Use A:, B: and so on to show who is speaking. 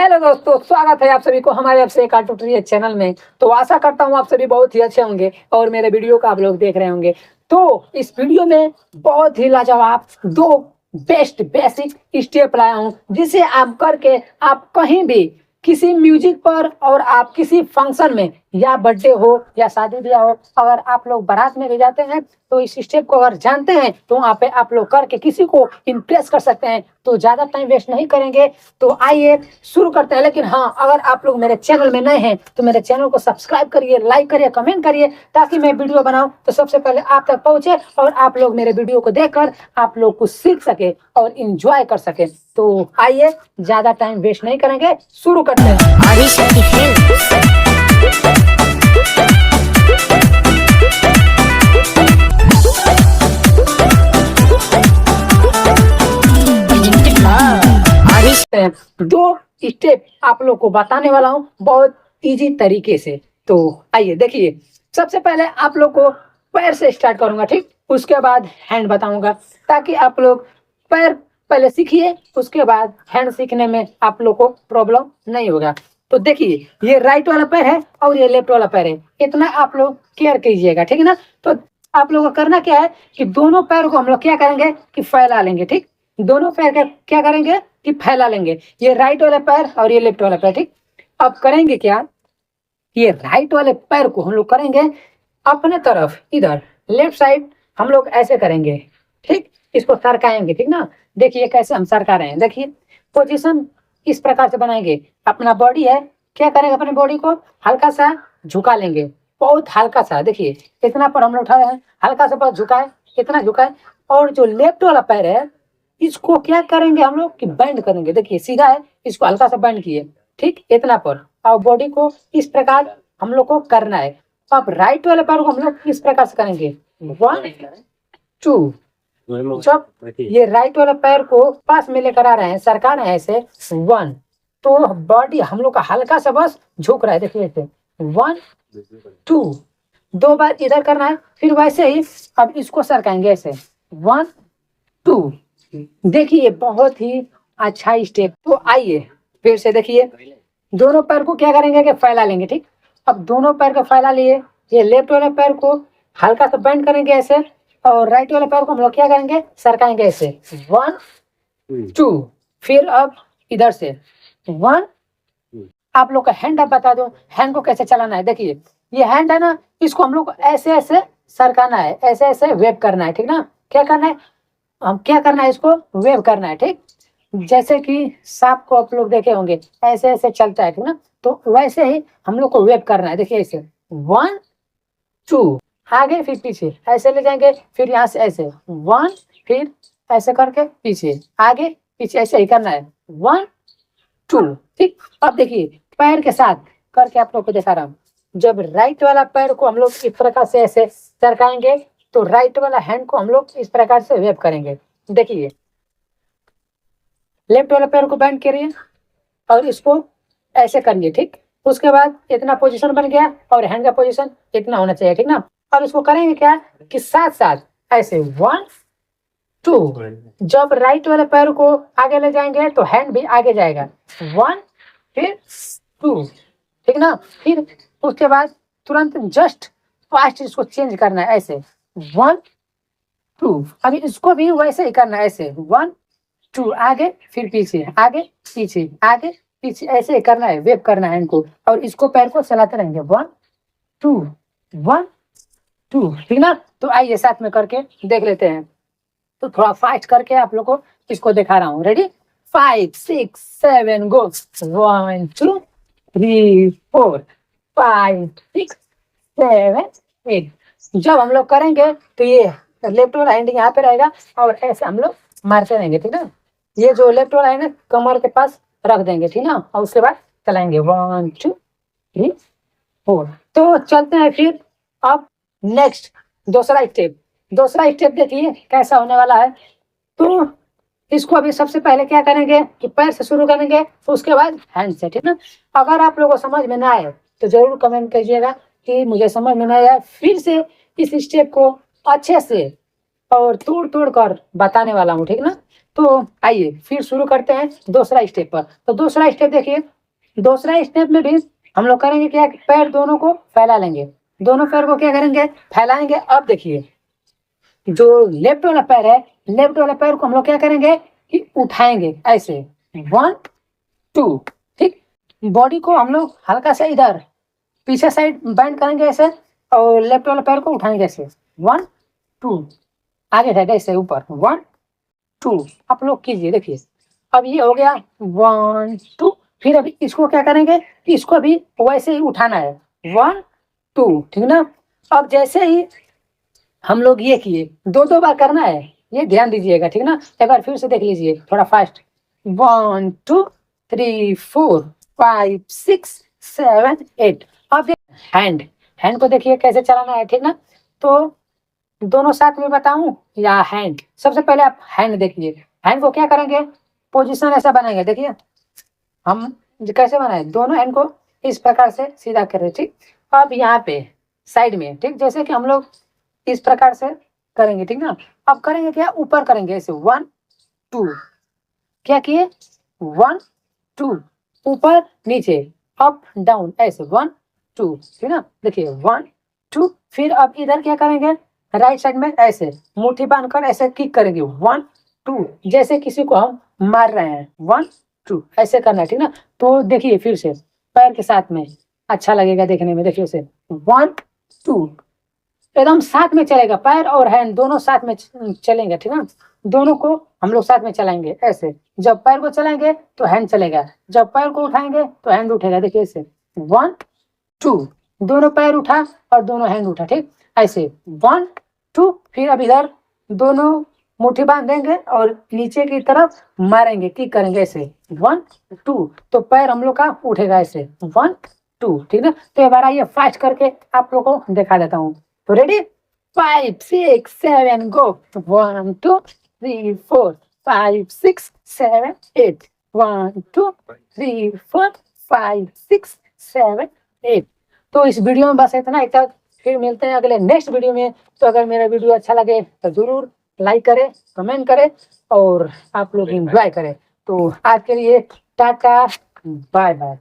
A: Hello दोस्तों, स्वागत है आप सभी को हमारे आपसे एक ट्यूटोरियल चैनल में। तो आशा करता हूँ आप सभी बहुत ही अच्छे होंगे और मेरे वीडियो को आप लोग देख रहे होंगे। तो इस वीडियो में बहुत ही लाजवाब दो बेस्ट बेसिक स्टेप लाया हूँ, जिसे आप करके आप कहीं भी किसी म्यूजिक पर और आप किसी फंक्शन में या बर्थडे हो या शादी ब्याह हो, अगर आप लोग बारात में भी जाते हैं तो इस स्टेप को अगर जानते हैं तो वहाँ पे आप लोग करके किसी को इम्प्रेस कर सकते हैं। तो ज़्यादा टाइम वेस्ट नहीं करेंगे, तो आइए शुरू करते हैं। लेकिन हाँ, अगर आप लोग मेरे चैनल में नए हैं तो मेरे चैनल को सब्सक्राइब करिए, लाइक करिए, कमेंट करिए, ताकि मैं वीडियो बनाऊं तो सबसे पहले आप तक पहुंचे और आप लोग मेरे वीडियो को देखकर आप लोग कुछ सीख सके और इंजॉय कर सके। तो आइए ज़्यादा टाइम वेस्ट नहीं करेंगे, शुरू करते हैं।
B: आदिशक्ति फिल्म।
A: दो स्टेप आप लोग को बताने वाला हूँ बहुत इजी तरीके से। तो आइए देखिए, सबसे पहले आप लोग को पैर से स्टार्ट करूंगा, ठीक। उसके बाद हैंड बताऊंगा, ताकि आप लोग पैर पहले सीखिए, उसके बाद हैंड सीखने में आप लोग को प्रॉब्लम नहीं होगा। तो देखिए, ये राइट वाला पैर है और ये लेफ्ट वाला पैर है, इतना आप लोग केयर कीजिएगा, ठीक है ना। तो आप लोगों को करना क्या है कि दोनों पैर को हम लोग क्या करेंगे कि फैला लेंगे, ठीक। दोनों पैर का क्या करेंगे कि फैला लेंगे, ये राइट वाला पैर और ये लेफ्ट वाला पैर, ठीक। अब करेंगे क्या, ये राइट वाले पैर को हम लोग करेंगे अपने तरफ, इधर लेफ्ट साइड हम लोग ऐसे करेंगे, ठीक। इसको सरकाएंगे, ठीक ना। देखिए कैसे हम सरका रहे हैं, देखिए पोजीशन इस प्रकार से बनाएंगे। अपना बॉडी है, क्या करेंगे, अपने बॉडी को हल्का सा झुका लेंगे, बहुत हल्का सा। देखिए इतना पर हम लोग उठाए हैं, हल्का सा बस झुकाए, इतना झुकाए। और जो लेफ्ट वाला पैर है इसको क्या करेंगे हम लोग कि बैंड करेंगे। देखिए सीधा है, इसको हल्का सा बैंड किए, ठीक, इतना पर। और बॉडी को इस प्रकार हम लोग को करना है। अब राइट वाले पैर को हम लोग इस प्रकार से करेंगे, 1 2। जब ये राइट वाला पैर को पास में लेकर आ रहे हैं, सरका रहे हैं ऐसे 1, तो बॉडी हम लोग का हल्का सा बस झुक रहा है। देखिए ऐसे 1 2, 2 बार इधर करना है, फिर वैसे ही अब इसको सरकाएंगे ऐसे 1 2। देखिए बहुत ही अच्छा स्टेप। तो आइए फिर से देखिए, दोनों पैर को क्या करेंगे कि फैला लेंगे, ठीक। अब दोनों पैर को फैला लिए, ये लेफ्ट वाले पैर को हल्का सा बेंड करेंगे ऐसे, और राइट वाले पैर को हम लोग क्या करेंगे, सरकाएंगे ऐसे 1 2। फिर अब इधर से 1। आप लोग का हैंड अब बता दो, हैंड को कैसे चलाना है। देखिए ये हैंड है ना, इसको हम लोग को ऐसे ऐसे सरकाना है, ऐसे ऐसे वेव करना है, ठीक ना। क्या करना है, हम क्या करना है, इसको वेव करना है, ठीक। जैसे कि सांप को आप लोग देखे होंगे, ऐसे ऐसे चलता है, ठीक ना। तो वैसे ही हम लोग को वेव करना है। देखिए ऐसे 1 2, आगे फिर पीछे ऐसे ले जाएंगे, फिर यहाँ से ऐसे 1, फिर ऐसे करके पीछे, आगे पीछे, ऐसे ही करना है 1 2, ठीक। अब देखिए पैर के साथ करके आप लोग को दिखा रहा हूँ। जब राइट वाला पैर को हम लोग इस प्रकार से ऐसे सरकाएंगे तो राइट वाला हैंड को हम लोग इस प्रकार से वेव करेंगे। देखिए लेफ्ट वाला पैर को बैंड करिए और इसको ऐसे करिए, ठीक। उसके बाद इतना पोजीशन बन गया और हैंड का पोजीशन इतना होना चाहिए, ठीक ना। और इसको करेंगे क्या कि साथ साथ ऐसे 1 2। जब राइट वाले पैर को आगे ले जाएंगे तो हैंड भी आगे जाएगा, 1 फिर 2, ठीक ना। फिर उसके बाद तुरंत जस्ट फास्ट इसको चेंज करना है ऐसे 1 2। अभी इसको भी वैसे ही करना है ऐसे 1 2, आगे फिर पीछे, आगे पीछे, आगे पीछे, ऐसे ही करना है, वेव करना है इनको। और इसको पैर को चलाते रहेंगे 1 2 1 2, ठीक ना। तो आइए साथ में करके देख लेते हैं। तो थोड़ा फास्ट करके आप लोग को इसको दिखा रहा हूँ। रेडी, 5 6 7 गो, 1 2 3 4 5 6 7 8। जब हम लोग करेंगे तो ये लेफ्ट वाला हैंड यहाँ पे रहेगा और ऐसे हम लोग मारते रहेंगे, ठीक ना। ये जो लेफ्ट वाला हैंड कमर के पास रख देंगे, ठीक ना। और उसके बाद चलाएंगे 1 2 3 4। तो चलते हैं फिर अब नेक्स्ट दूसरा स्टेप देखिए कैसा होने वाला है। तो इसको अभी सबसे पहले क्या करेंगे कि पैर से शुरू करेंगे, तो उसके बाद हैंड से, ठीक ना। अगर आप लोगों को समझ में ना आए तो जरूर कमेंट कीजिएगा कि मुझे समझ में नहीं आया। फिर से इस स्टेप को अच्छे से और तोड़ तोड़ कर बताने वाला हूँ, ठीक ना। तो आइए फिर शुरू करते हैं दूसरा स्टेप पर। तो दूसरा स्टेप देखिए, दूसरा स्टेप में भी हम लोग करेंगे क्या, पैर दोनों को फैला लेंगे, दोनों पैर को क्या करेंगे, फैलाएंगे। अब देखिए जो लेफ्ट वाला पैर है, लेफ्ट वाला पैर को हम लोग क्या करेंगे कि उठाएंगे ऐसे, 1 2, ठीक। बॉडी को हम लोग हल्का सा इधर पीछे साइड बेंड करेंगे ऐसे, और लेफ्ट वाला पैर को उठाएंगे ऐसे, 1 2, आगे साइड ऐसे ऊपर, 1 2। आप लोग कीजिए, देखिए अब ये हो गया 1 2। फिर अभी इसको क्या करेंगे कि इसको भी वैसे ही उठाना है, 1 2, ठीक ना। अब जैसे ही हम लोग ये किए, दो दो बार करना है, ये ध्यान दीजिएगा, ठीक ना। एक बार फिर से देख लीजिए थोड़ा फास्ट, 1 2 3 4 5 6 7 8। अब हैंड, हैंड को देखिए कैसे चलाना है, ठीक ना। तो दोनों साथ में बताऊं या हैंड? सबसे पहले आप हैंड देखिए, हैंड को क्या करेंगे, पोजीशन ऐसा बनाएंगे। देखिए हम कैसे बनाए, दोनों हैंड को इस प्रकार से सीधा करें, ठीक। अब यहाँ पे साइड में, ठीक, जैसे कि हम लोग इस प्रकार से करेंगे, ठीक ना। अब करेंगे क्या, ऊपर करेंगे ऐसे, 1 2, क्या किए, 1 2, ऊपर नीचे अप डाउन ऐसे, 1 2, ठीक ना। देखिए 1 2। फिर अब इधर क्या करेंगे, राइट साइड में ऐसे मुट्ठी बांधकर ऐसे किक करेंगे, 1 2, जैसे किसी को हम मार रहे हैं, 1 2 ऐसे करना है, ठीक ना। तो देखिए फिर से पैर के साथ में अच्छा लगेगा देखने में, देखिए उसे, 1 2, एकदम साथ में चलेगा, पैर और हैंड दोनों साथ में चलेंगे, ठीक ना। दोनों को हम लोग साथ में चलाएंगे ऐसे, जब पैर को चलाएंगे तो हैंड चलेगा, जब पैर को उठाएंगे तो हैंड उठेगा। देखिए ऐसे, 1 2, दोनों पैर उठा और दोनों हैंड उठा, ठीक, ऐसे 1 2। फिर अब इधर दोनों मुट्ठी बांध देंगे और नीचे की तरफ मारेंगे, किक करेंगे ऐसे, 1 2। तो पैर हम लोग का उठेगा ऐसे, 1 2, ठीक ना। तो एक बार आइए फास्ट करके आप लोग को दिखा देता हूँ। तो रेडी, 5 6 7 गो, 1 2 3 4 5 6 7 8, 1 2 3 4 5 6 7 8। तो इस वीडियो में बस इतना ही तक, फिर मिलते हैं अगले नेक्स्ट वीडियो में। तो अगर मेरा वीडियो अच्छा लगे तो जरूर लाइक करें, कमेंट करें और आप लोग एंजॉय करें। तो आज के लिए टाटा, बाय बाय।